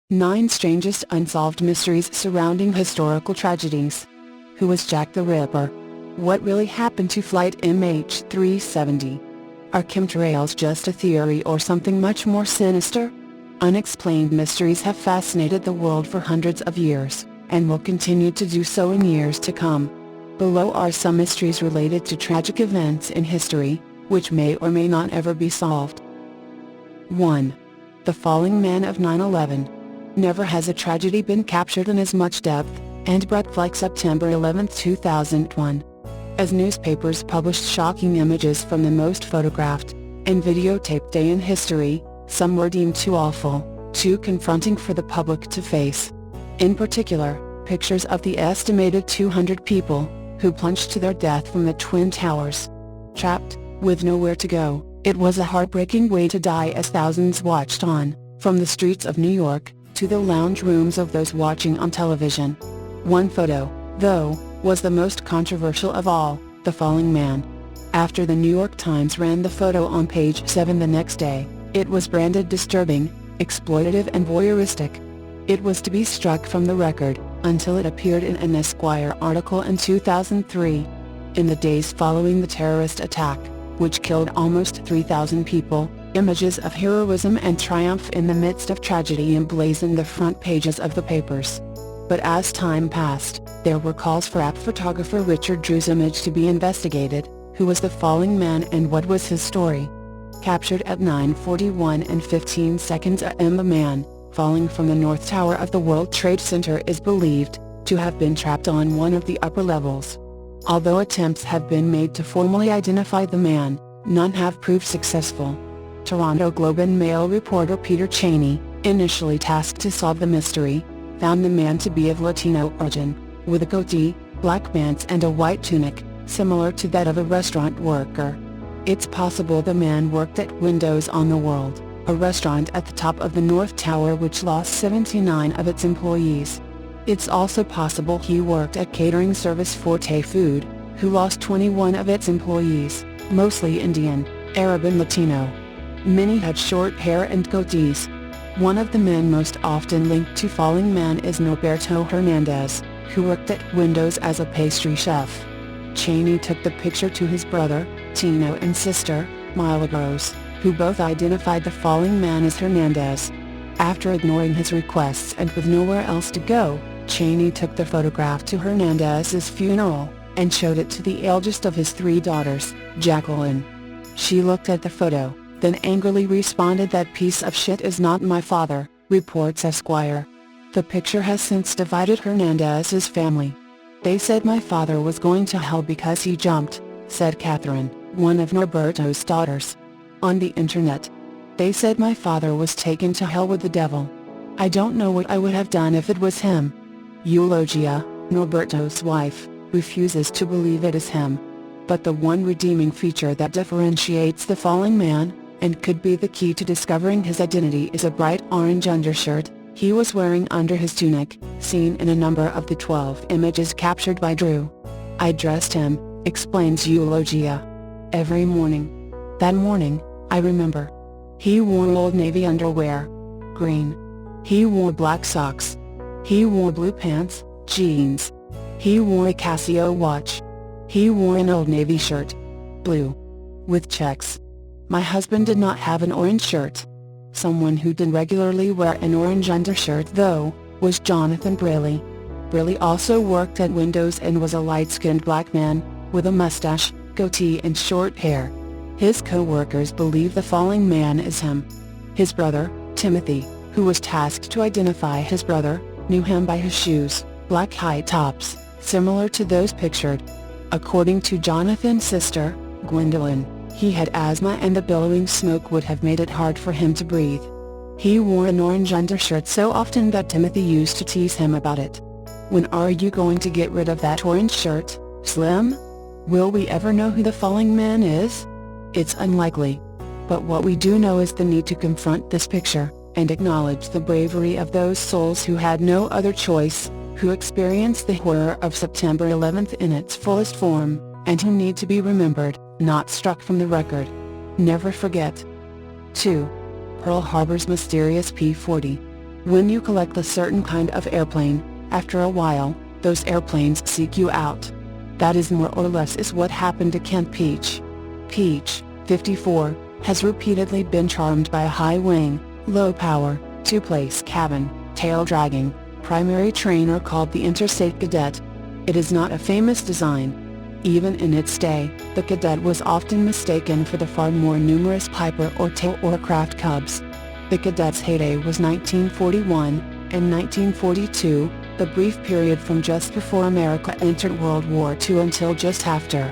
9 Strangest Unsolved Mysteries Surrounding Historical Tragedies. Who was Jack the Ripper? What really happened to Flight MH370? Are chemtrails just a theory or something much more sinister? Unexplained mysteries have fascinated the world for hundreds of years, and will continue to do so in years to come. Below are some mysteries related to tragic events in history, which may or may not ever be solved. 1. The Falling Man of 9/11. Never has a tragedy been captured in as much depth and breadth like September 11, 2001. As newspapers published shocking images from the most photographed and videotaped day in history, some were deemed too awful, too confronting for the public to face. In particular, pictures of the estimated 200 people who plunged to their death from the Twin Towers. Trapped, with nowhere to go, it was a heartbreaking way to die as thousands watched on, from the streets of New York to the lounge rooms of those watching on television. One photo, though, was the most controversial of all, the falling man. After the New York Times ran the photo on page 7 the next day, it was branded disturbing, exploitative and voyeuristic. It was to be struck from the record, until it appeared in an Esquire article in 2003. In the days following the terrorist attack, which killed almost 3,000 people, images of heroism and triumph in the midst of tragedy emblazoned the front pages of the papers. But as time passed, there were calls for app photographer Richard Drew's image to be investigated. Who was the falling man and what was his story? Captured at 9:41 and 15 seconds a.m. The man, falling from the North Tower of the World Trade Center, is believed to have been trapped on one of the upper levels. Although attempts have been made to formally identify the man, none have proved successful. Toronto Globe and Mail reporter Peter Cheney, initially tasked to solve the mystery, found the man to be of Latino origin, with a goatee, black pants and a white tunic, similar to that of a restaurant worker. It's possible the man worked at Windows on the World, a restaurant at the top of the North Tower which lost 79 of its employees. It's also possible he worked at catering service Forte Food, who lost 21 of its employees, mostly Indian, Arab and Latino. Many had short hair and goatees. One of the men most often linked to falling man is Norberto Hernandez, who worked at Windows as a pastry chef. Cheney took the picture to his brother, Tino, and sister, Milagros, who both identified the falling man as Hernandez. After ignoring his requests and with nowhere else to go, Cheney took the photograph to Hernandez's funeral, and showed it to the eldest of his 3 daughters, Jacqueline. She looked at the photo, then angrily responded, "That piece of shit is not my father," reports Esquire. The picture has since divided Hernandez's family. "They said my father was going to hell because he jumped," said Catherine, one of Norberto's daughters. On the internet, "They said my father was taken to hell with the devil. I don't know what I would have done if it was him." Eulogia, Norberto's wife, refuses to believe it is him. But the one redeeming feature that differentiates the falling man, and could be the key to discovering his identity, is a bright orange undershirt he was wearing under his tunic, seen in a number of the 12 images captured by Drew. "I dressed him," explains Eulogia, "every morning. That morning, I remember. He wore Old Navy underwear. Green. He wore black socks. He wore blue pants, jeans. He wore a Casio watch. He wore an Old Navy shirt. Blue. With checks. My husband did not have an orange shirt." Someone who did regularly wear an orange undershirt, though, was Jonathan Briley. Briley also worked at Windows and was a light-skinned black man, with a mustache, goatee and short hair. His co-workers believe the falling man is him. His brother, Timothy, who was tasked to identify his brother, knew him by his shoes, black high tops, similar to those pictured. According to Jonathan's sister, Gwendolyn, he had asthma and the billowing smoke would have made it hard for him to breathe. He wore an orange undershirt so often that Timothy used to tease him about it. "When are you going to get rid of that orange shirt, Slim? Will we ever know who the falling man is? It's unlikely. But what we do know is the need to confront this picture, and acknowledge the bravery of those souls who had no other choice, who experienced the horror of September 11th in its fullest form, and who need to be remembered, not struck from the record. Never forget." 2. Pearl Harbor's mysterious P-40. When you collect a certain kind of airplane, after a while, those airplanes seek you out. That is more or less is what happened to Kent Peach. Peach, 54, has repeatedly been charmed by a high-wing, low-power, two-place cabin, tail-dragging, primary trainer called the Interstate Cadet. It is not a famous design. Even in its day, the Cadet was often mistaken for the far more numerous Piper or Tail or Craft Cubs. The Cadet's heyday was 1941 and 1942, the brief period from just before America entered World War II until just after.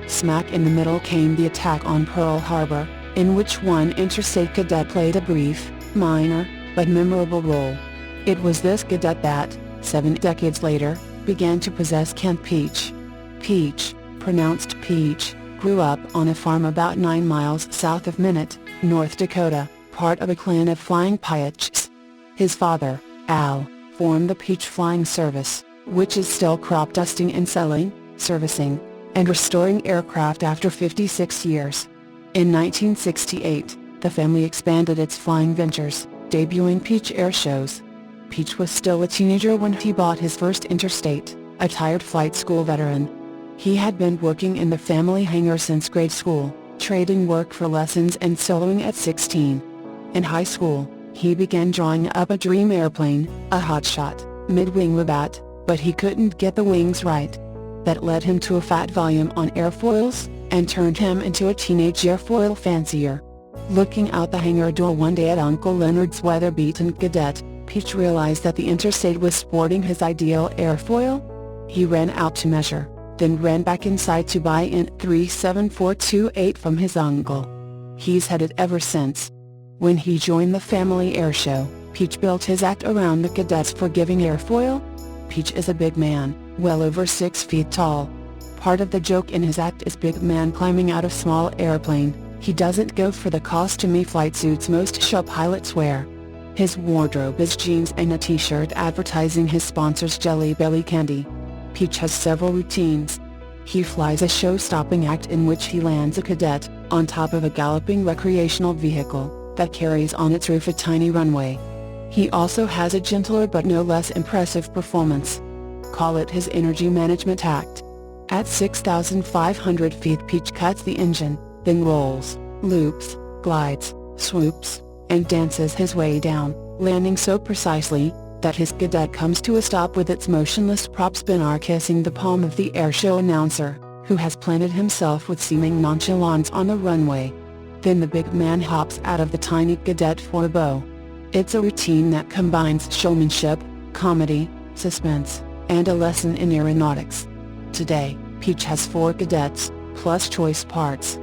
Smack in the middle came the attack on Pearl Harbor, in which one Interstate Cadet played a brief, minor, but memorable role. It was this cadet that, 7 decades later, began to possess Kent Peach. Peach, pronounced Peach, grew up on a farm about 9 miles south of Minot, North Dakota, part of a clan of flying pilots. His father, Al, formed the Peach Flying Service, which is still crop dusting and selling, servicing, and restoring aircraft after 56 years. In 1968, the family expanded its flying ventures, debuting Peach air shows. Peach was still a teenager when he bought his first Interstate, a tired flight school veteran. He had been working in the family hangar since grade school, trading work for lessons and soloing at 16. In high school, he began drawing up a dream airplane, a hotshot, mid-wing Labatt, but he couldn't get the wings right. That led him to a fat volume on airfoils, and turned him into a teenage airfoil fancier. Looking out the hangar door one day at Uncle Leonard's weather-beaten Cadet, Peach realized that the Interstate was sporting his ideal airfoil. He ran out to measure, then ran back inside to buy in 37428 from his uncle. He's had it ever since. When he joined the family air show, Peach built his act around the Cadet's forgiving airfoil. Peach is a big man, well over 6 feet tall. Part of the joke in his act is big man climbing out of small airplane. He doesn't go for the costumey flight suits most show pilots wear. His wardrobe is jeans and a t-shirt advertising his sponsor's Jelly Belly candy. Peach has several routines. He flies a show-stopping act in which he lands a cadet on top of a galloping recreational vehicle that carries on its roof a tiny runway. He also has a gentler but no less impressive performance. Call it his energy management act. At 6,500 feet, Peach cuts the engine, then rolls, loops, glides, swoops, and dances his way down, landing so precisely that his Cadet comes to a stop with its motionless prop spinner kissing the palm of the airshow announcer, who has planted himself with seeming nonchalance on the runway. Then the big man hops out of the tiny Cadet for a bow. It's a routine that combines showmanship, comedy, suspense, and a lesson in aeronautics. Today, Peach has 4 cadets, plus choice parts.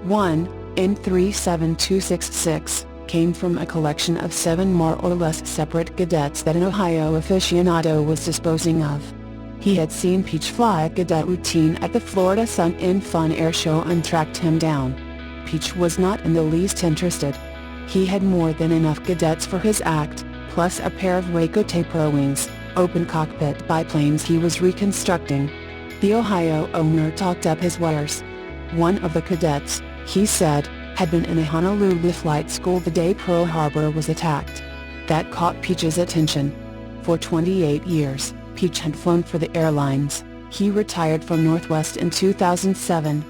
1, N37266, came from a collection of 7 more or less separate cadets that an Ohio aficionado was disposing of. He had seen Peach fly a cadet routine at the Florida Sun in Fun Air Show and tracked him down. Peach was not in the least interested. He had more than enough cadets for his act, plus a pair of Waco Pro wings, open cockpit biplanes he was reconstructing. The Ohio owner talked up his wires. One of the cadets, he said, had been in a Honolulu flight school the day Pearl Harbor was attacked. That caught Peach's attention. For 28 years, Peach had flown for the airlines. He retired from Northwest in 2007.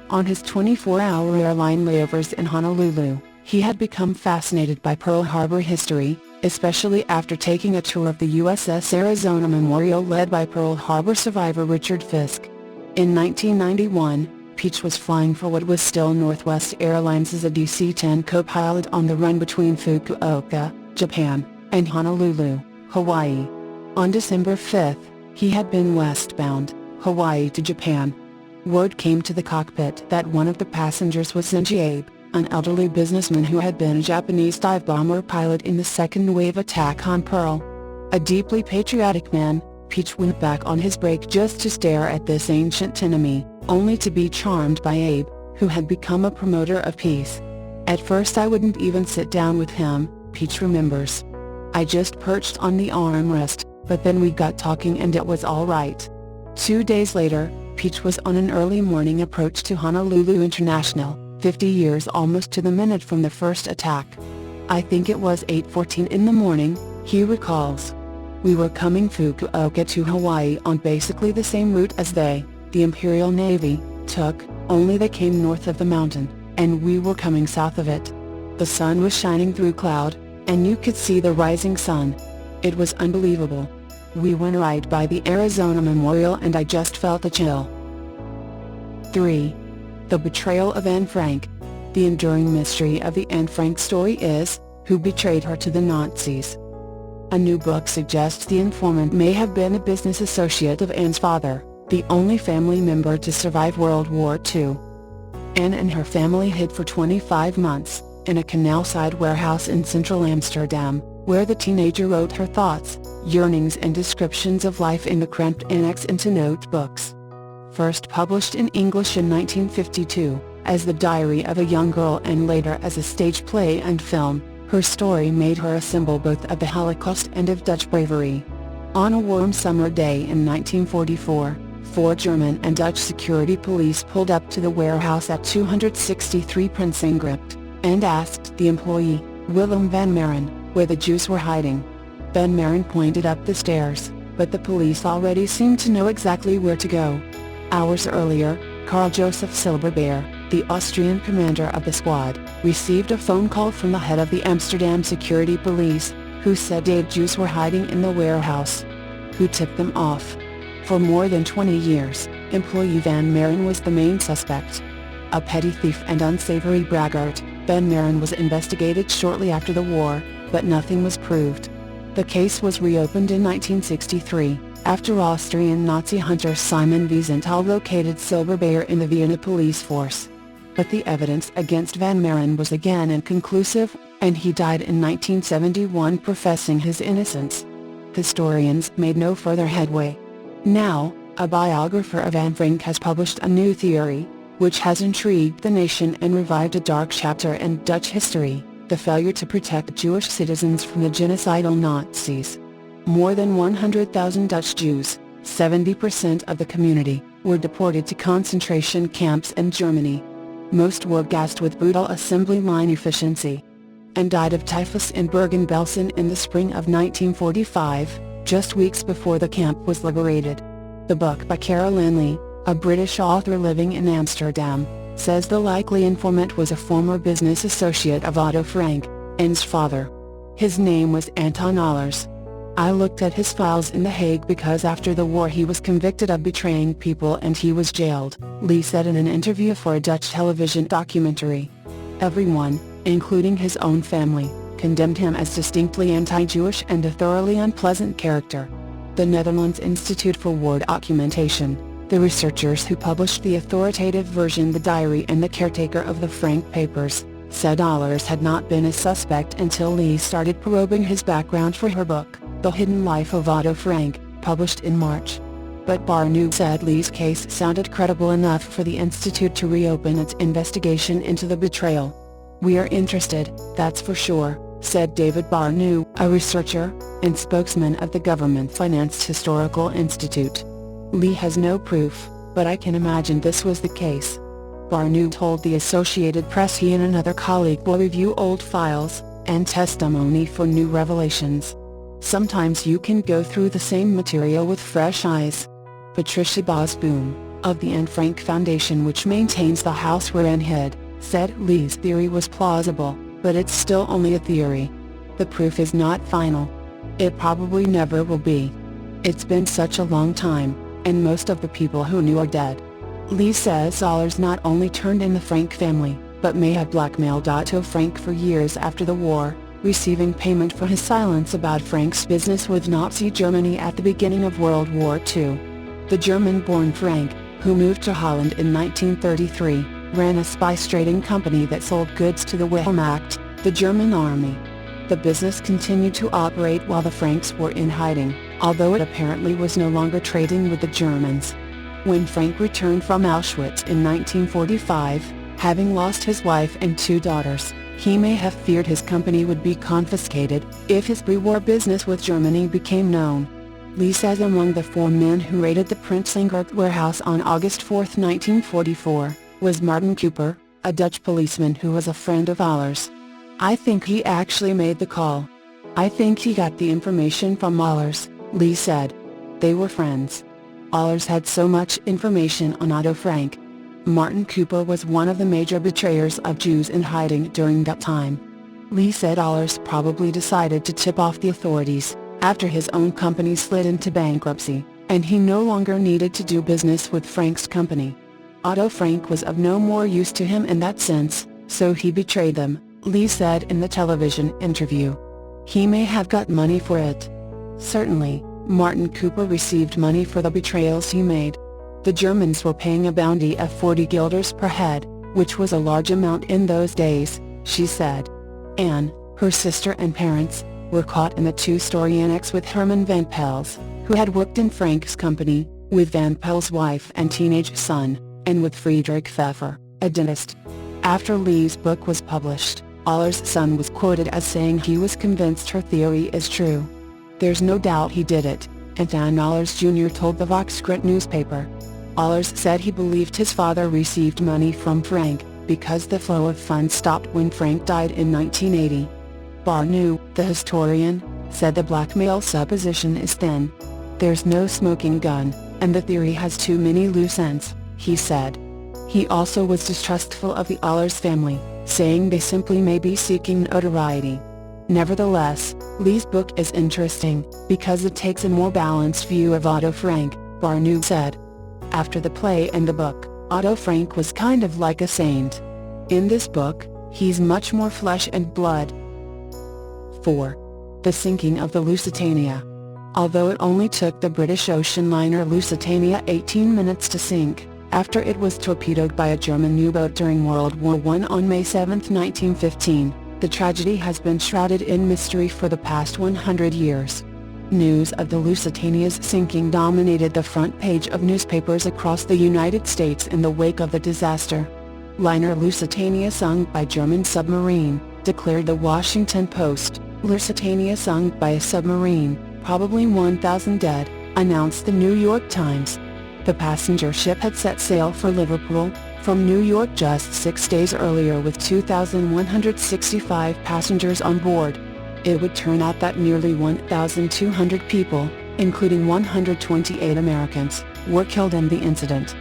On his 24-hour airline layovers in Honolulu, he had become fascinated by Pearl Harbor history, especially after taking a tour of the USS Arizona Memorial led by Pearl Harbor survivor Richard Fisk. In 1991, Peach was flying for what was still Northwest Airlines as a DC-10 co-pilot on the run between Fukuoka, Japan, and Honolulu, Hawaii. On December 5, he had been westbound, Hawaii to Japan. Word came to the cockpit that one of the passengers was Zenji Abe, an elderly businessman who had been a Japanese dive bomber pilot in the second wave attack on Pearl. A deeply patriotic man, Peach went back on his break just to stare at this ancient enemy, only to be charmed by Abe, who had become a promoter of peace. At first I wouldn't even sit down with him, Peach remembers. I just perched on the armrest, but then we got talking and it was all right. 2 days later, Peach was on an early morning approach to Honolulu International, 50 years almost to the minute from the first attack. I think it was 8:14 in the morning, He recalls, "We were coming Fukuoka to Hawaii on basically the same route as the Imperial Navy, took, only they came north of the mountain, and we were coming south of it. The sun was shining through cloud, and you could see the rising sun. It was unbelievable. We went right by the Arizona Memorial and I just felt a chill." 3. The betrayal of Anne Frank. The enduring mystery of the Anne Frank story is, who betrayed her to the Nazis? A new book suggests the informant may have been a business associate of Anne's father, the only family member to survive World War II. Anne and her family hid for 25 months, in a canal-side warehouse in central Amsterdam, where the teenager wrote her thoughts, yearnings and descriptions of life in the cramped annex into notebooks. First published in English in 1952, as the diary of a young girl and later as a stage play and film, her story made her a symbol both of the Holocaust and of Dutch bravery. On a warm summer day in 1944, 4 German and Dutch security police pulled up to the warehouse at 263 Prinsengracht, and asked the employee, Willem van Maren, where the Jews were hiding. Van Maren pointed up the stairs, but the police already seemed to know exactly where to go. Hours earlier, Karl Joseph Silberbeer, the Austrian commander of the squad, received a phone call from the head of the Amsterdam security police, who said 8 Jews were hiding in the warehouse. Who tipped them off? For more than 20 years, employee Van Maren was the main suspect. A petty thief and unsavory braggart, Van Maren was investigated shortly after the war, but nothing was proved. The case was reopened in 1963, after Austrian Nazi hunter Simon Wiesenthal located Silberbeer in the Vienna police force. But the evidence against Van Maren was again inconclusive, and he died in 1971 professing his innocence. Historians made no further headway. Now, a biographer of Anne Frank has published a new theory, which has intrigued the nation and revived a dark chapter in Dutch history, the failure to protect Jewish citizens from the genocidal Nazis. More than 100,000 Dutch Jews, 70% of the community, were deported to concentration camps in Germany. Most were gassed with brutal assembly line efficiency, and died of typhus in Bergen-Belsen in the spring of 1945, just weeks before the camp was liberated. The book by Caroline Lee, a British author living in Amsterdam, says the likely informant was a former business associate of Otto Frank, Anne's father. His name was Anton Allers. I looked at his files in The Hague because after the war he was convicted of betraying people and he was jailed, Lee said in an interview for a Dutch television documentary. Everyone, including his own family, condemned him as distinctly anti-Jewish and a thoroughly unpleasant character. The Netherlands Institute for War Documentation, the researchers who published the authoritative version, the diary and the caretaker of the Frank papers, said Allers had not been a suspect until Lee started probing his background for her book, The Hidden Life of Otto Frank, published in March. But Barnew said Lee's case sounded credible enough for the Institute to reopen its investigation into the betrayal. "We are interested, that's for sure," said David Barnew, a researcher and spokesman of the government-financed Historical Institute. "Lee has no proof, but I can imagine this was the case." Barnew told the Associated Press he and another colleague will review old files and testimony for new revelations. "Sometimes you can go through the same material with fresh eyes." Patricia Bosboom, of the Anne Frank Foundation, which maintains the house where Anne hid, said Lee's theory was plausible, but it's still only a theory. "The proof is not final. It probably never will be. It's been such a long time, and most of the people who knew are dead." Lee says Allers not only turned in the Frank family, but may have blackmailed Otto Frank for years after the war, receiving payment for his silence about Frank's business with Nazi Germany at the beginning of World War II. The German-born Frank, who moved to Holland in 1933, ran a spice trading company that sold goods to the Wehrmacht, the German army. The business continued to operate while the Franks were in hiding, although it apparently was no longer trading with the Germans. When Frank returned from Auschwitz in 1945, having lost his wife and 2 daughters, he may have feared his company would be confiscated if his pre-war business with Germany became known. Lee says among the 4 men who raided the Prinsengracht warehouse on August 4, 1944, was Martin Cooper, a Dutch policeman who was a friend of Allers. "I think he actually made the call. "I think he got the information from Allers," Lee said. They were friends. Allers had so much information on Otto Frank. Martin Cooper was one of the major betrayers of Jews in hiding during that time. Lee said Allers probably decided to tip off the authorities after his own company slid into bankruptcy, and he no longer needed to do business with Frank's company. Otto Frank was of no more use to him in that sense, so he betrayed them, Lee said in the television interview. He may have got money for it. Certainly, Martin Cooper received money for the betrayals he made. The Germans were paying a bounty of 40 guilders per head, which was a large amount in those days, she said. Anne, her sister and parents, were caught in the two-story annex with Herman Van Pels, who had worked in Frank's company, with Van Pel's wife and teenage son, and with Friedrich Pfeffer, a dentist. After Lee's book was published, Allers' son was quoted as saying he was convinced her theory is true. "There's no doubt he did it," Anton Allers Jr. told the Volkskrant newspaper. Allers said he believed his father received money from Frank, because the flow of funds stopped when Frank died in 1980. Barneau, the historian, said the blackmail supposition is thin. "There's no smoking gun, and the theory has too many loose ends," he said. He also was distrustful of the Allers family, saying they simply may be seeking notoriety. Nevertheless, Lee's book is interesting, because it takes a more balanced view of Otto Frank, Barneau said. After the play and the book, Otto Frank was kind of like a saint. In this book, he's much more flesh and blood. 4. The sinking of the Lusitania. Although it only took the British ocean liner Lusitania 18 minutes to sink, after it was torpedoed by a German U-boat during World War I on May 7, 1915, the tragedy has been shrouded in mystery for the past 100 years. News of the Lusitania's sinking dominated the front page of newspapers across the United States in the wake of the disaster. Liner Lusitania sunk by German submarine, declared the Washington Post. Lusitania sunk by a submarine, probably 1,000 dead, announced the New York Times. The passenger ship had set sail for Liverpool, from New York just 6 days earlier with 2,165 passengers on board. It would turn out that nearly 1,200 people, including 128 Americans, were killed in the incident.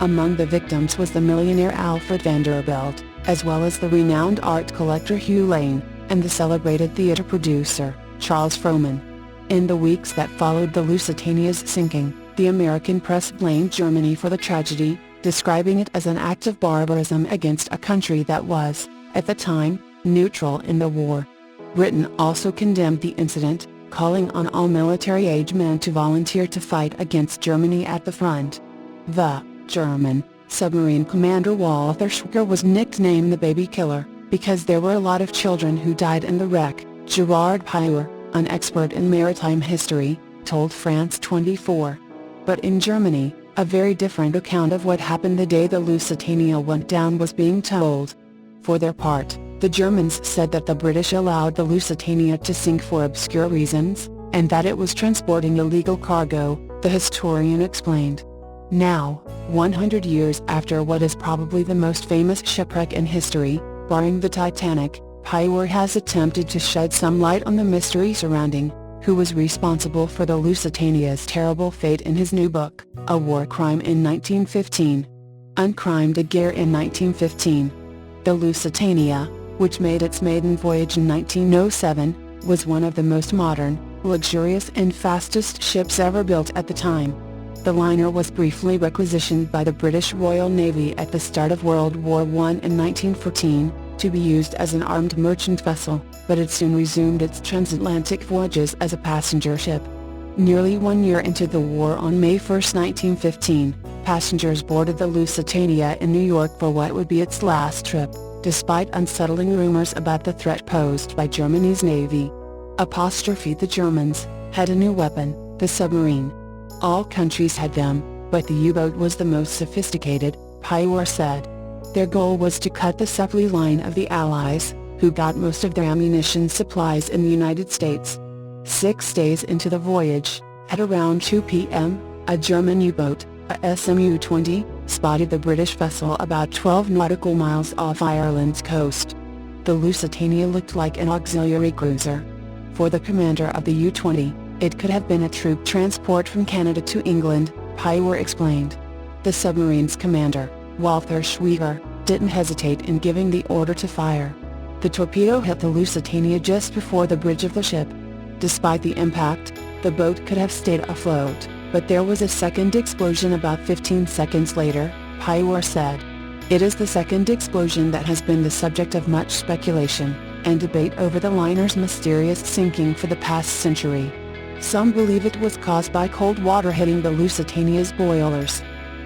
Among the victims was the millionaire Alfred Vanderbilt, as well as the renowned art collector Hugh Lane, and the celebrated theater producer, Charles Frohman. In the weeks that followed the Lusitania's sinking, the American press blamed Germany for the tragedy, describing it as an act of barbarism against a country that was, at the time, neutral in the war. Britain also condemned the incident, calling on all military-age men to volunteer to fight against Germany at the front. The German submarine commander Walter Schwecker was nicknamed the Baby Killer, because there were a lot of children who died in the wreck, Gerard Piwer, an expert in maritime history, told France 24. But in Germany, a very different account of what happened the day the Lusitania went down was being told. For their part, the Germans said that the British allowed the Lusitania to sink for obscure reasons, and that it was transporting illegal cargo, the historian explained. Now, 100 years after what is probably the most famous shipwreck in history, barring the Titanic, Piwer has attempted to shed some light on the mystery surrounding who was responsible for the Lusitania's terrible fate in his new book, A War Crime in 1915. Un Crime de Guerre in 1915. The Lusitania, which made its maiden voyage in 1907, was one of the most modern, luxurious and fastest ships ever built at the time. The liner was briefly requisitioned by the British Royal Navy at the start of World War I in 1914, to be used as an armed merchant vessel, but it soon resumed its transatlantic voyages as a passenger ship. Nearly 1 year into the war on May 1, 1915, passengers boarded the Lusitania in New York for what would be its last trip, despite unsettling rumors about the threat posed by Germany's navy. The Germans had a new weapon, the submarine. All countries had them, but the U-boat was the most sophisticated, Piwer said. Their goal was to cut the supply line of the Allies, who got most of their ammunition supplies in the United States. 6 days into the voyage, at around 2 p.m., a German U-boat, a SMU-20, spotted the British vessel about 12 nautical miles off Ireland's coast. The Lusitania looked like an auxiliary cruiser. For the commander of the U-20, it could have been a troop transport from Canada to England, Pyer explained. The submarine's commander, Walter Schwieger, didn't hesitate in giving the order to fire. The torpedo hit the Lusitania just before the bridge of the ship. Despite the impact, the boat could have stayed afloat, but there was a second explosion about 15 seconds later, Pyer said. It is the second explosion that has been the subject of much speculation and debate over the liner's mysterious sinking for the past century. Some believe it was caused by cold water hitting the Lusitania's boilers.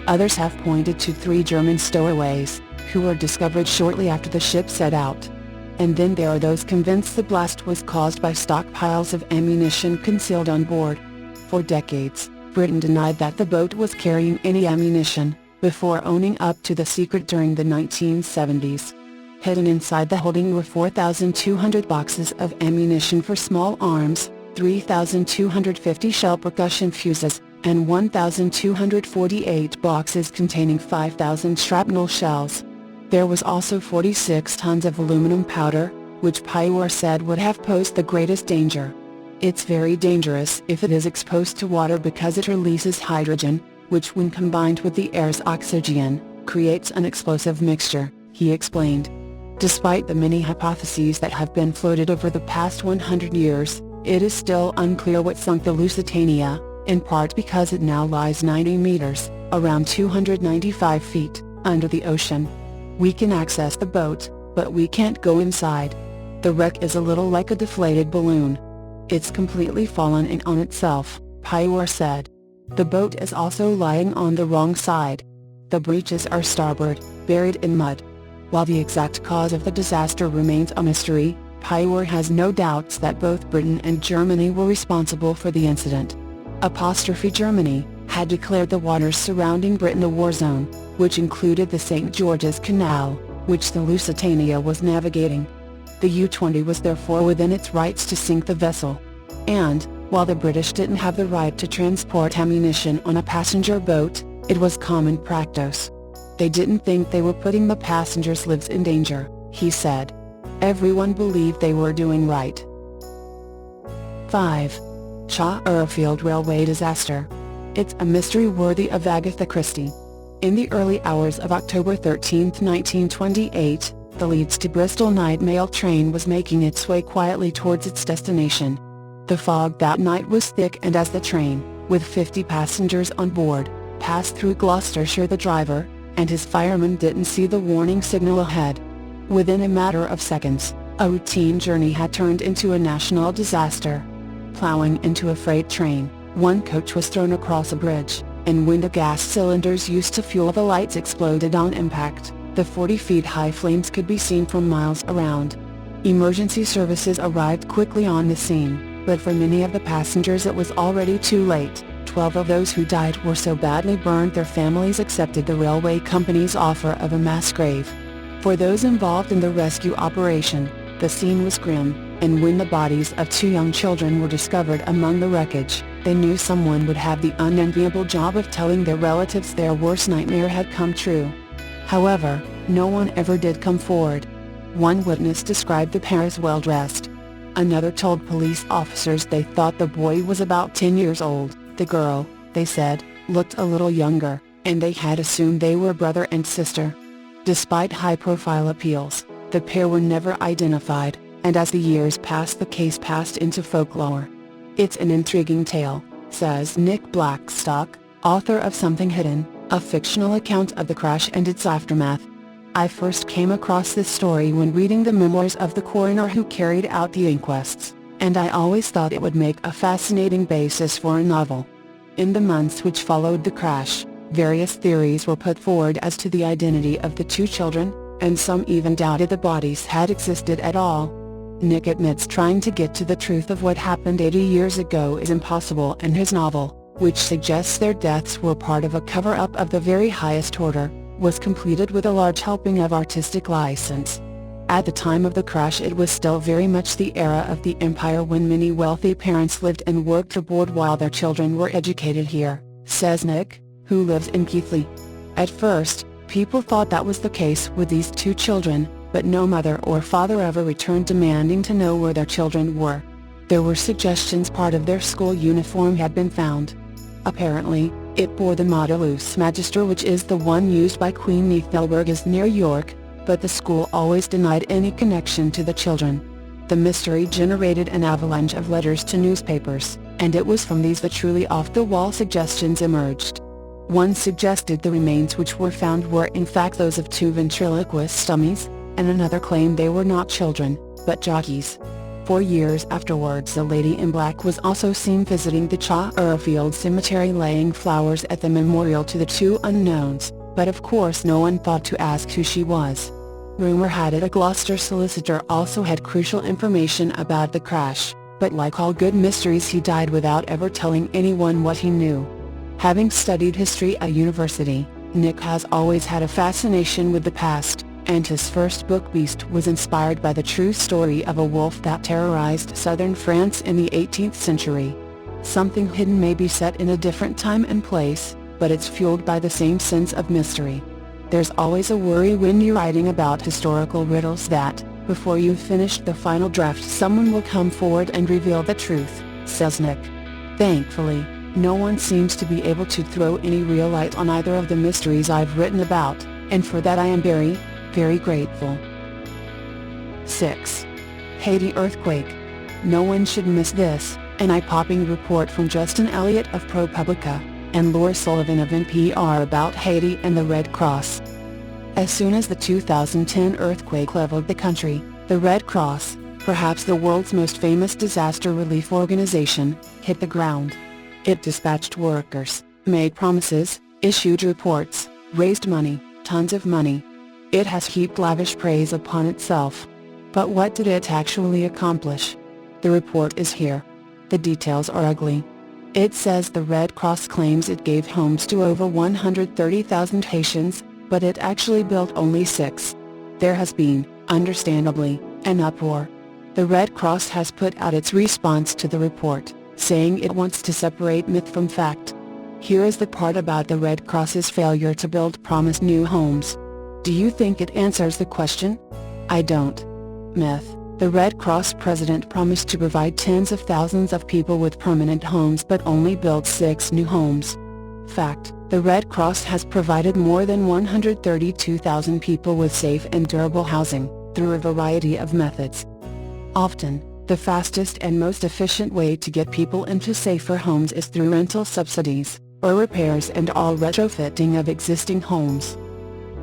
Others have pointed to 3 German stowaways, who were discovered shortly after the ship set out. And then there are those convinced the blast was caused by stockpiles of ammunition concealed on board. For decades, Britain denied that the boat was carrying any ammunition, before owning up to the secret during the 1970s. Hidden inside the holding were 4,200 boxes of ammunition for small arms, 3,250 shell percussion fuses, and 1,248 boxes containing 5,000 shrapnel shells. There was also 46 tons of aluminum powder, which Pyer said would have posed the greatest danger. It's very dangerous if it is exposed to water because it releases hydrogen, which when combined with the air's oxygen, creates an explosive mixture, he explained. Despite the many hypotheses that have been floated over the past 100 years, it is still unclear what sunk the Lusitania, in part because it now lies 90 meters, around 295 feet, under the ocean. We can access the boat, but we can't go inside. The wreck is a little like a deflated balloon. It's completely fallen in on itself, Pyer said. The boat is also lying on the wrong side. The breaches are starboard, buried in mud. While the exact cause of the disaster remains a mystery, Pyer has no doubts that both Britain and Germany were responsible for the incident. Germany had declared the waters surrounding Britain a war zone, which included the St. George's Canal, which the Lusitania was navigating. The U-20 was therefore within its rights to sink the vessel. And, while the British didn't have the right to transport ammunition on a passenger boat, it was common practice. They didn't think they were putting the passengers' lives in danger, he said. Everyone believed they were doing right. 5. Chaifield Railway Disaster. It's a mystery worthy of Agatha Christie. In the early hours of October 13, 1928, the Leeds to Bristol night mail train was making its way quietly towards its destination. The fog that night was thick, and as the train, with 50 passengers on board, passed through Gloucestershire, the driver and his fireman didn't see the warning signal ahead. Within a matter of seconds, a routine journey had turned into a national disaster. Plowing into a freight train, one coach was thrown across a bridge, and when the gas cylinders used to fuel the lights exploded on impact, the 40 feet high flames could be seen for miles around. Emergency services arrived quickly on the scene, but for many of the passengers it was already too late. 12 of those who died were so badly burned their families accepted the railway company's offer of a mass grave. For those involved in the rescue operation, the scene was grim, and when the bodies of 2 young children were discovered among the wreckage, they knew someone would have the unenviable job of telling their relatives their worst nightmare had come true. However, no one ever did come forward. One witness described the pair as well-dressed. Another told police officers they thought the boy was about 10 years old. The girl, they said, looked a little younger, and they had assumed they were brother and sister. Despite high-profile appeals, the pair were never identified, and as the years passed the case passed into folklore. It's an intriguing tale, says Nick Blackstock, author of Something Hidden, a fictional account of the crash and its aftermath. I first came across this story when reading the memoirs of the coroner who carried out the inquests, and I always thought it would make a fascinating basis for a novel. In the months which followed the crash, various theories were put forward as to the identity of the 2 children, and some even doubted the bodies had existed at all. Nick admits trying to get to the truth of what happened 80 years ago is impossible, and his novel, which suggests their deaths were part of a cover-up of the very highest order, was completed with a large helping of artistic license. At the time of the crash it was still very much the era of the empire when many wealthy parents lived and worked abroad while their children were educated here, says Nick, who lives in Keighley. At first, people thought that was the case with these 2 children, but no mother or father ever returned demanding to know where their children were. There were suggestions part of their school uniform had been found. Apparently, it bore the motto Luce Magister, which is the one used by Queen Ethelburg near York, but the school always denied any connection to the children. The mystery generated an avalanche of letters to newspapers, and it was from these that truly off-the-wall suggestions emerged. One suggested the remains which were found were in fact those of two ventriloquist dummies, and another claimed they were not children, but jockeys. 4 years afterwards, the lady in black was also seen visiting the Chaifield cemetery, laying flowers at the memorial to the two unknowns, but of course no one thought to ask who she was. Rumor had it a Gloucester solicitor also had crucial information about the crash, but like all good mysteries, he died without ever telling anyone what he knew. Having studied history at university, Nick has always had a fascination with the past, and his first book, Beast, was inspired by the true story of a wolf that terrorized southern France in the 18th century. Something hidden may be set in a different time and place, but it's fueled by the same sense of mystery. There's always a worry when you're writing about historical riddles that, before you've finished the final draft, someone will come forward and reveal the truth, says Nick. Thankfully, no one seems to be able to throw any real light on either of the mysteries I've written about, and for that I am very, very grateful. 6. Haiti earthquake. No one should miss this, an eye-popping report from Justin Elliott of ProPublica, and Laura Sullivan of NPR about Haiti and the Red Cross. As soon as the 2010 earthquake leveled the country, the Red Cross, perhaps the world's most famous disaster relief organization, hit the ground. It dispatched workers, made promises, issued reports, raised money, tons of money. It has heaped lavish praise upon itself. But what did it actually accomplish? The report is here. The details are ugly. It says the Red Cross claims it gave homes to over 130,000 Haitians, but it actually built only 6. There has been, understandably, an uproar. The Red Cross has put out its response to the report, saying it wants to separate myth from fact. Here is the part about the Red Cross's failure to build promised new homes. Do you think it answers the question? I don't. Myth. The Red Cross president promised to provide tens of thousands of people with permanent homes but only built 6 new homes. Fact. The Red Cross has provided more than 132,000 people with safe and durable housing, through a variety of methods. Often, the fastest and most efficient way to get people into safer homes is through rental subsidies, or repairs and all retrofitting of existing homes.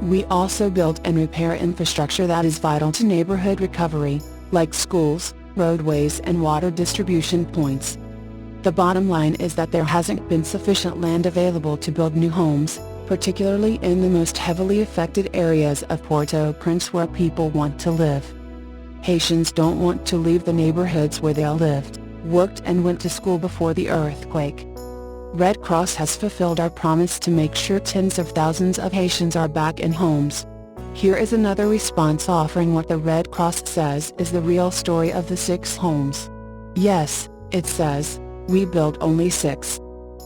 We also build and repair infrastructure that is vital to neighborhood recovery, like schools, roadways and water distribution points. The bottom line is that there hasn't been sufficient land available to build new homes, particularly in the most heavily affected areas of Port-au-Prince where people want to live. Haitians don't want to leave the neighborhoods where they all lived, worked and went to school before the earthquake. Red Cross has fulfilled our promise to make sure tens of thousands of Haitians are back in homes. Here is another response offering what the Red Cross says is the real story of the 6 homes. Yes, it says, we built only 6.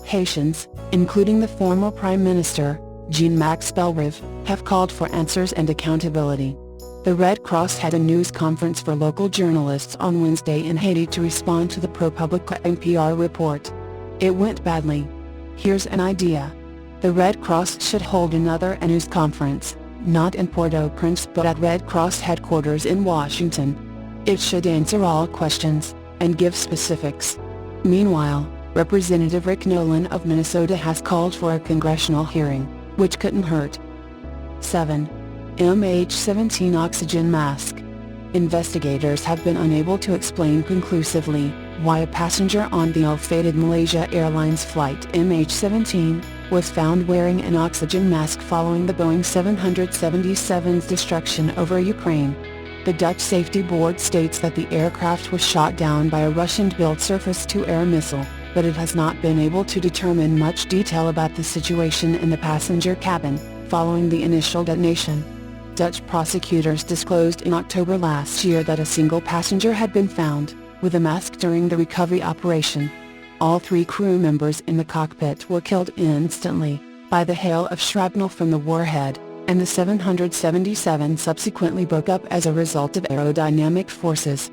Haitians, including the former Prime Minister, Jean-Max Belrive, have called for answers and accountability. The Red Cross had a news conference for local journalists on Wednesday in Haiti to respond to the ProPublica NPR report. It went badly. Here's an idea. The Red Cross should hold another news conference, not in Port-au-Prince but at Red Cross headquarters in Washington. It should answer all questions, and give specifics. Meanwhile, Representative Rick Nolan of Minnesota has called for a congressional hearing, which couldn't hurt. 7. MH17 oxygen mask. Investigators have been unable to explain conclusively why a passenger on the ill-fated Malaysia Airlines flight MH17 was found wearing an oxygen mask following the Boeing 777's destruction over Ukraine. The Dutch Safety Board states that the aircraft was shot down by a Russian-built surface-to-air missile, but it has not been able to determine much detail about the situation in the passenger cabin, following the initial detonation. Dutch prosecutors disclosed in October last year that a single passenger had been found, with a mask during the recovery operation. All 3 crew members in the cockpit were killed instantly, by the hail of shrapnel from the warhead, and the 777 subsequently broke up as a result of aerodynamic forces.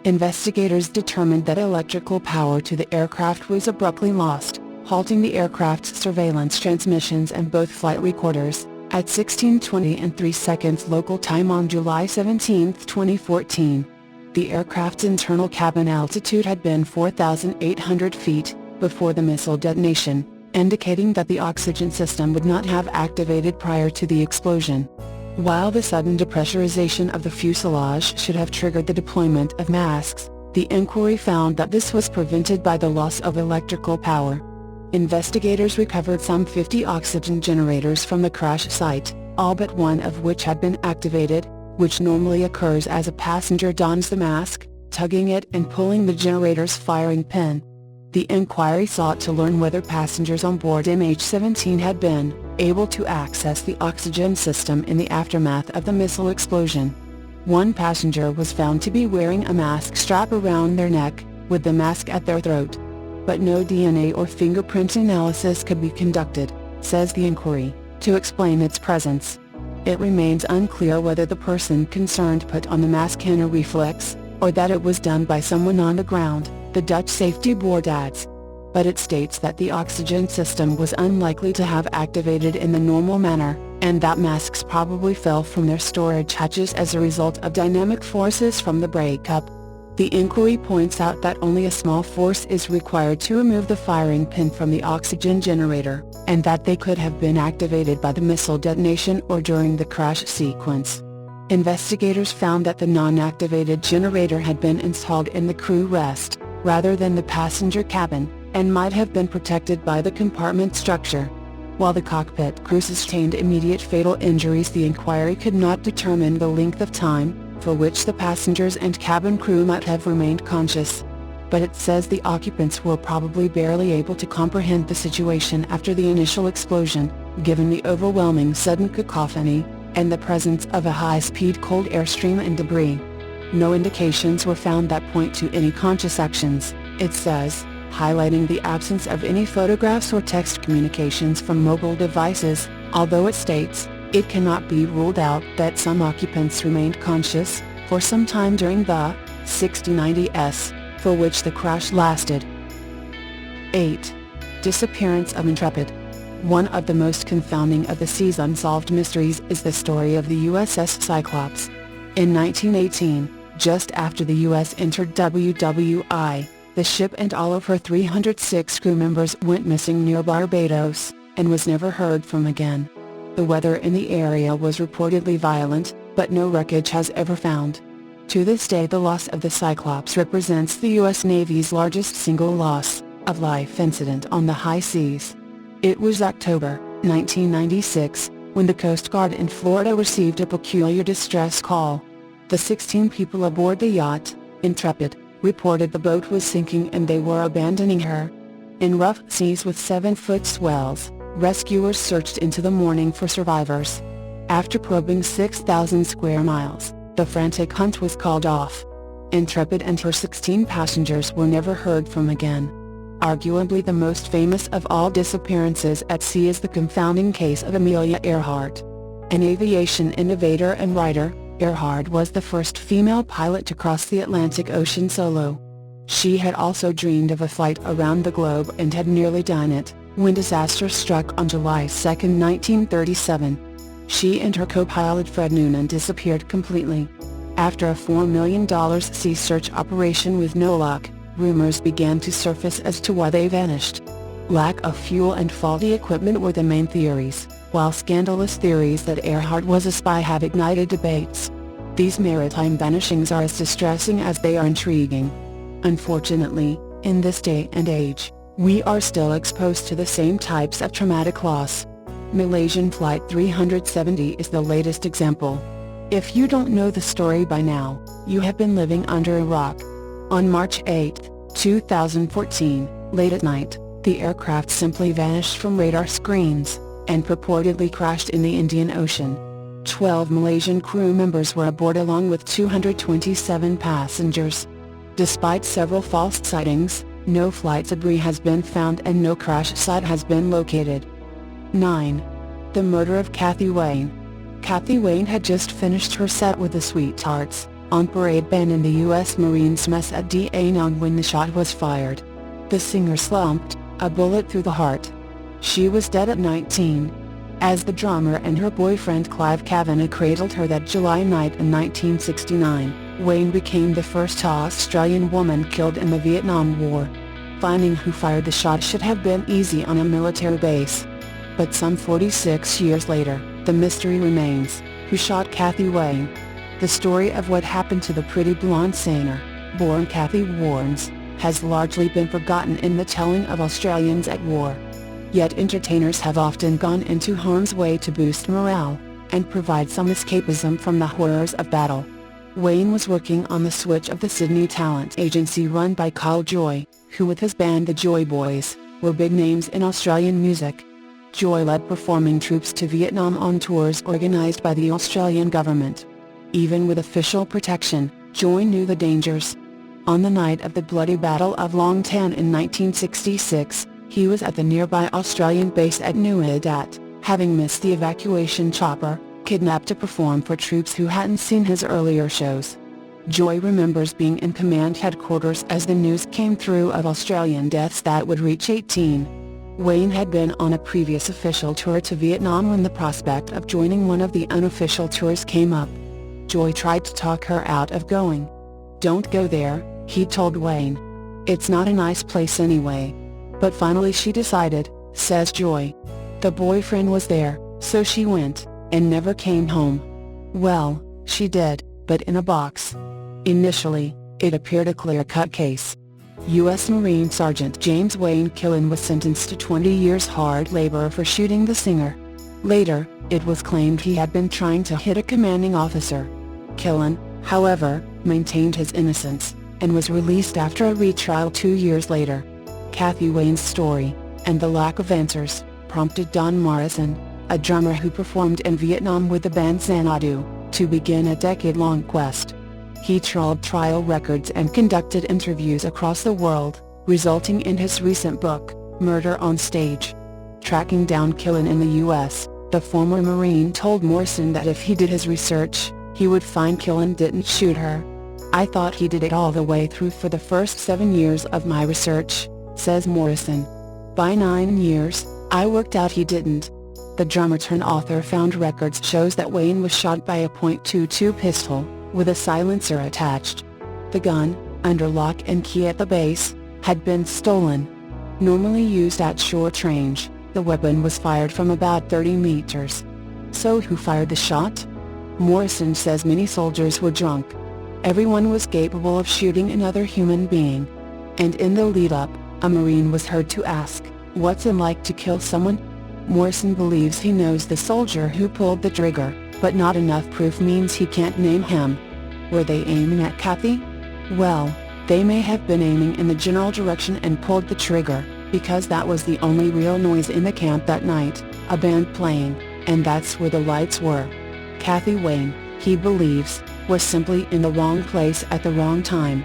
Investigators determined that electrical power to the aircraft was abruptly lost, halting the aircraft's surveillance transmissions and both flight recorders, at 16:20 and 3 seconds local time on July 17, 2014. The aircraft's internal cabin altitude had been 4,800 feet before the missile detonation, indicating that the oxygen system would not have activated prior to the explosion. While the sudden depressurization of the fuselage should have triggered the deployment of masks, the inquiry found that this was prevented by the loss of electrical power. Investigators recovered some 50 oxygen generators from the crash site, all but one of which had been activated, which normally occurs as a passenger dons the mask, tugging it and pulling the generator's firing pin. The inquiry sought to learn whether passengers on board MH17 had been able to access the oxygen system in the aftermath of the missile explosion. One passenger was found to be wearing a mask strap around their neck, with the mask at their throat. But no DNA or fingerprint analysis could be conducted, says the inquiry, to explain its presence. It remains unclear whether the person concerned put on the mask in a reflex, or that it was done by someone on the ground, the Dutch Safety Board adds. But it states that the oxygen system was unlikely to have activated in the normal manner, and that masks probably fell from their storage hatches as a result of dynamic forces from the breakup. The inquiry points out that only a small force is required to remove the firing pin from the oxygen generator, and that they could have been activated by the missile detonation or during the crash sequence. Investigators found that the non-activated generator had been installed in the crew rest, rather than the passenger cabin, and might have been protected by the compartment structure. While the cockpit crew sustained immediate fatal injuries, the inquiry could not determine the length of time for which the passengers and cabin crew might have remained conscious. But it says the occupants were probably barely able to comprehend the situation after the initial explosion, given the overwhelming sudden cacophony, and the presence of a high-speed cold airstream and debris. No indications were found that point to any conscious actions, it says, highlighting the absence of any photographs or text communications from mobile devices, although it states, it cannot be ruled out that some occupants remained conscious for some time during the 60-90s, for which the crash lasted. 8. Disappearance of Intrepid. One of the most confounding of the sea's unsolved mysteries is the story of the USS Cyclops. In 1918, just after the U.S. entered WWI, the ship and all of her 306 crew members went missing near Barbados, and was never heard from again. The weather in the area was reportedly violent, but no wreckage has ever found. To this day, the loss of the Cyclops represents the U.S. Navy's largest single loss of life incident on the high seas. It was October 1996, when the Coast Guard in Florida received a peculiar distress call. The 16 people aboard the yacht, Intrepid, reported the boat was sinking and they were abandoning her. In rough seas with 7-foot swells, rescuers searched into the morning for survivors. After probing 6,000 square miles, the frantic hunt was called off. Intrepid and her 16 passengers were never heard from again. Arguably the most famous of all disappearances at sea is the confounding case of Amelia Earhart. An aviation innovator and writer, Earhart was the first female pilot to cross the Atlantic Ocean solo. She had also dreamed of a flight around the globe and had nearly done it, when disaster struck on July 2, 1937. She and her co-pilot Fred Noonan disappeared completely. After a $4 million sea search operation with no luck, rumors began to surface as to why they vanished. Lack of fuel and faulty equipment were the main theories, while scandalous theories that Earhart was a spy have ignited debates. These maritime vanishings are as distressing as they are intriguing. Unfortunately, in this day and age, we are still exposed to the same types of traumatic loss. Malaysian Flight 370 is the latest example. If you don't know the story by now, you have been living under a rock. On March 8, 2014, late at night, the aircraft simply vanished from radar screens, and purportedly crashed in the Indian Ocean. 12 Malaysian crew members were aboard along with 227 passengers. Despite several false sightings, no flight debris has been found and no crash site has been located. 9. The murder of Kathy Wayne. Kathy Wayne had just finished her set with the Sweethearts, on parade band in the U.S. Marines mess at Da Nang when the shot was fired. The singer slumped, a bullet through the heart. She was dead at 19. As the drummer and her boyfriend Clive Kavanagh cradled her that July night in 1969, Wayne became the first Australian woman killed in the Vietnam War. Finding who fired the shot should have been easy on a military base. But some 46 years later, the mystery remains: who shot Kathy Wayne? The story of what happened to the pretty blonde singer, born Kathy Warnes, has largely been forgotten in the telling of Australians at war. Yet entertainers have often gone into harm's way to boost morale, and provide some escapism from the horrors of battle. Wayne was working on the switch of the Sydney talent agency run by Carl Joy, who with his band the Joy Boys, were big names in Australian music. Joy led performing troops to Vietnam on tours organised by the Australian government. Even with official protection, Joy knew the dangers. On the night of the bloody Battle of Long Tan in 1966, he was at the nearby Australian base at Nuidat, having missed the evacuation chopper, kidnapped to perform for troops who hadn't seen his earlier shows. Joy remembers being in command headquarters as the news came through of Australian deaths that would reach 18. Wayne had been on a previous official tour to Vietnam when the prospect of joining one of the unofficial tours came up. Joy tried to talk her out of going. "Don't go there," he told Wayne. "It's not a nice place anyway." But finally she decided, says Joy. The boyfriend was there, so she went, and never came home. Well, she did, but in a box. Initially, it appeared a clear-cut case. U.S. Marine Sergeant James Wayne Killen was sentenced to 20 years hard labor for shooting the singer. Later, it was claimed he had been trying to hit a commanding officer. Killen, however, maintained his innocence, and was released after a retrial 2 years later. Kathy Wayne's story, and the lack of answers, prompted Don Morrison, a drummer who performed in Vietnam with the band Xanadu, to begin a decade-long quest. He trawled trial records and conducted interviews across the world, resulting in his recent book, Murder on Stage. Tracking down Killen in the U.S., the former Marine told Morrison that if he did his research, he would find Killen didn't shoot her. "I thought he did it all the way through for the first 7 years of my research," says Morrison. "By 9 years, I worked out he didn't." The drummer-turned-author found records shows that Wayne was shot by a .22 pistol, with a silencer attached. The gun, under lock and key at the base, had been stolen. Normally used at short range, the weapon was fired from about 30 meters. So who fired the shot? Morrison says many soldiers were drunk. Everyone was capable of shooting another human being. And in the lead-up, a Marine was heard to ask, "What's it like to kill someone?" Morrison believes he knows the soldier who pulled the trigger, but not enough proof means he can't name him. Were they aiming at Kathy? Well, they may have been aiming in the general direction and pulled the trigger, because that was the only real noise in the camp that night, a band playing, and that's where the lights were. Kathy Wayne, he believes, was simply in the wrong place at the wrong time.